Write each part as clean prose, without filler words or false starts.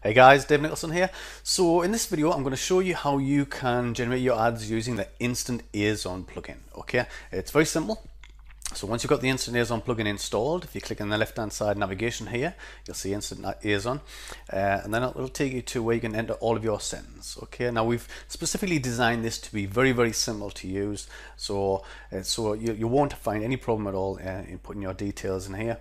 Hey guys, Dave Nicholson here. So in this video, I'm going to show you how you can generate your ads using the InstantAzon plugin. Okay, it's very simple. So once you've got the InstantAzon plugin installed, if you click on the left-hand side navigation here, you'll see InstantAzon, and then it'll take you to where you can enter all of your settings. Okay, now we've specifically designed this to be very, very simple to use, so you won't find any problem at all in putting your details in here.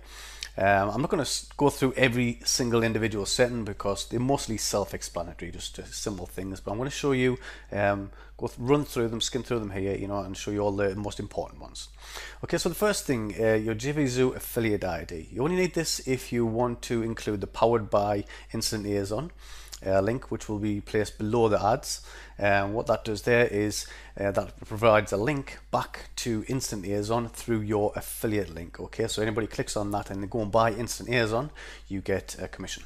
I'm not going to go through every single individual setting because they're mostly self-explanatory, just simple things. But I'm going to show you, run through them, skim through them here, and show you all the most important ones. Okay, so the first thing, your JVZoo affiliate ID. You only need this if you want to include the powered by InstantAzon link, which will be placed below the ads. What that does there is that provides a link back to InstantAzon through your affiliate link. Okay, so anybody clicks on that and they go and buy InstantAzon, you get a commission.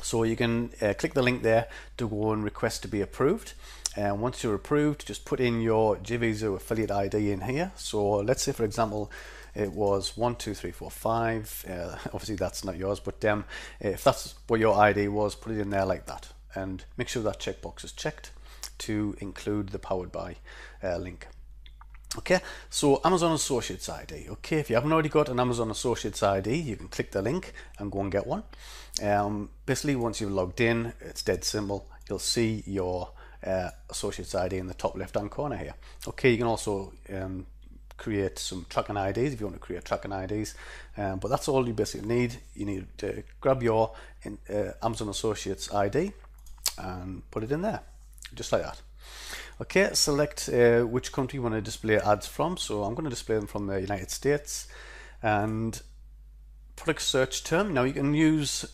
So you can click the link there to go and request to be approved. And once you're approved, just put in your JVZoo affiliate ID in here. So let's say, for example, it was 1, 2, 3, 4, 5. Obviously that's not yours, but if that's what your ID was, put it in there like that, and make sure that checkbox is checked to include the powered by link. Okay, so Amazon Associates ID. Okay, if you haven't already got an Amazon Associates ID, you can click the link and go and get one. Basically, once you've logged in, it's dead simple. You'll see your Associates ID in the top left-hand corner here. Okay, you can also create some tracking IDs if you want to create tracking IDs, but that's all you basically need. You need to grab your Amazon Associates ID and put it in there, just like that. Okay, select which country you want to display ads from. So I'm going to display them from the United States. And product search term. Now you can use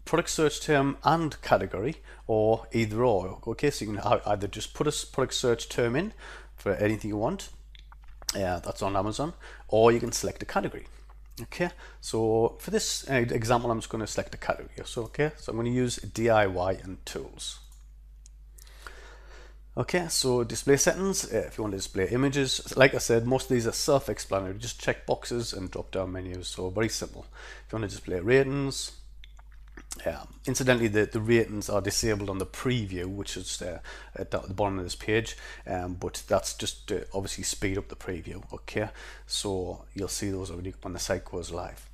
product search term and category, or either or. Okay, so you can either just put a product search term in for anything you want. That's on Amazon, or you can select a category. Okay, so for this example, I'm just going to select a category. So I'm going to use DIY and tools. Okay, so display settings, if you want to display images, like I said, most of these are self-explanatory, just check boxes and drop down menus, so very simple. If you want to display ratings, incidentally the ratings are disabled on the preview, which is at the bottom of this page, but that's just to obviously speed up the preview. Okay, so you'll see those already when the site goes live.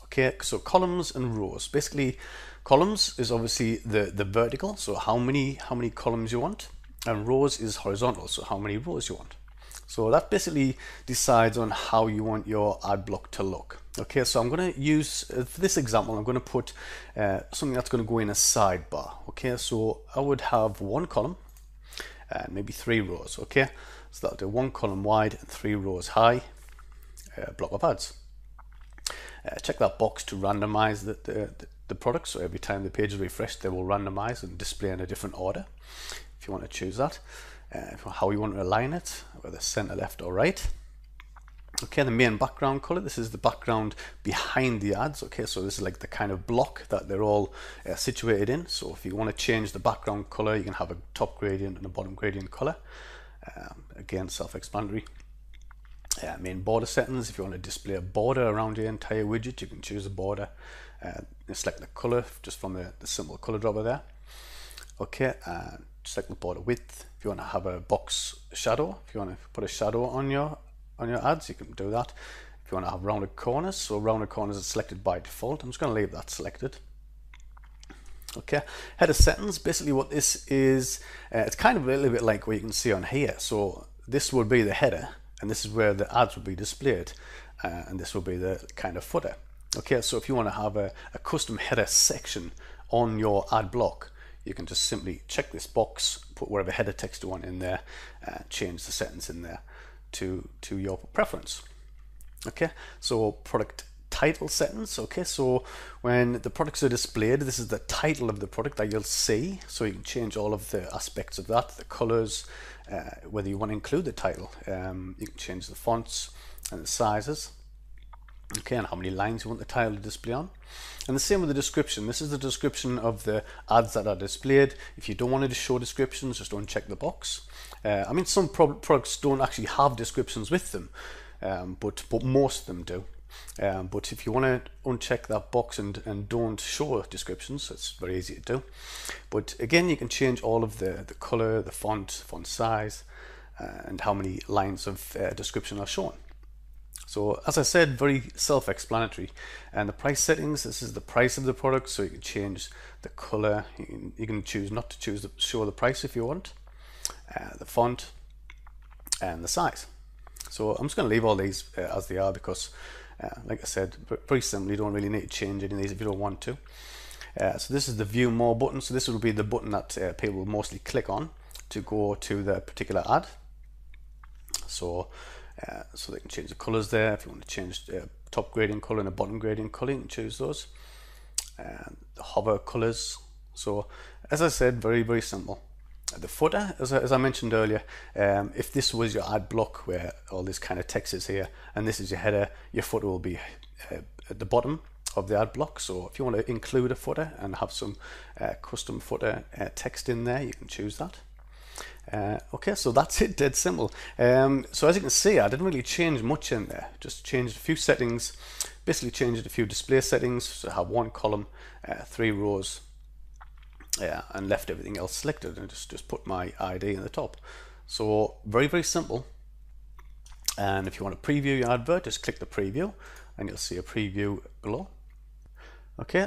Okay, so columns and rows. Basically, columns is obviously the vertical, so how many columns you want. And rows is horizontal, so how many rows you want. So that basically decides on how you want your ad block to look. Okay, so I'm going to use, for this example, I'm going to put something that's going to go in a sidebar. Okay, so I would have one column and maybe 3 rows. Okay, so that'll do 1 column wide and 3 rows high block of ads. Check that box to randomize the product, so every time the page is refreshed, they will randomize and display in a different order. If you want to choose that, how you want to align it, whether center, left, or right. Okay, the main background color. This is the background behind the ads. Okay, so this is like the kind of block that they're all situated in. So if you want to change the background color, you can have a top gradient and a bottom gradient color. Again, self-explanatory. Main border settings. If you want to display a border around your entire widget, you can choose a border. Select the color just from the simple color dropper there. Okay, select the border width. If you want to have a box shadow, if you want to put a shadow on your ads, you can do that. If you want to have rounded corners, so rounded corners are selected by default. I'm just going to leave that selected. Okay, header settings. Basically what this is, it's kind of a little bit like what you can see on here. So this would be the header, and this is where the ads would be displayed, and this will be the kind of footer. Okay, so if you want to have a custom header section on your ad block, you can just simply check this box, put whatever header text you want in there, change the settings in there to your preference. Okay, so product title settings. Okay, so when the products are displayed, this is the title of the product that you'll see. So you can change all of the aspects of that, the colors, whether you want to include the title. You can change the fonts and the sizes. Okay, and how many lines you want the title to display on. And the same with the description. This is the description of the ads that are displayed. If you don't want to show descriptions, just don't check the box. I mean, some products don't actually have descriptions with them, but most of them do. But if you want to uncheck that box and don't show descriptions, it's very easy to do. But again, you can change all of the color, the font size, and how many lines of description are shown. So as I said, very self-explanatory. And the price settings, this is the price of the product, so you can change the color. You can choose not to show the price if you want, the font, and the size. So I'm just going to leave all these as they are because, like I said, very simple. You don't really need to change any of these if you don't want to. So this is the View More button. So this will be the button that people will mostly click on to go to the particular ad. So they can change the colors there. If you want to change the top gradient color and the bottom gradient color, you can choose those. The hover colors. So as I said, very, very simple. The footer, as I mentioned earlier, if this was your ad block where all this kind of text is here and this is your header, your footer will be at the bottom of the ad block. So if you want to include a footer and have some custom footer text in there, you can choose that. Okay, so that's it, dead simple. So as you can see, I didn't really change much in there, just changed a few settings, basically changed a few display settings, so I have one column, 3 rows, and left everything else selected and just put my ID in the top. So very, very simple. And if you want to preview your advert, just click the preview and you'll see a preview below. Okay.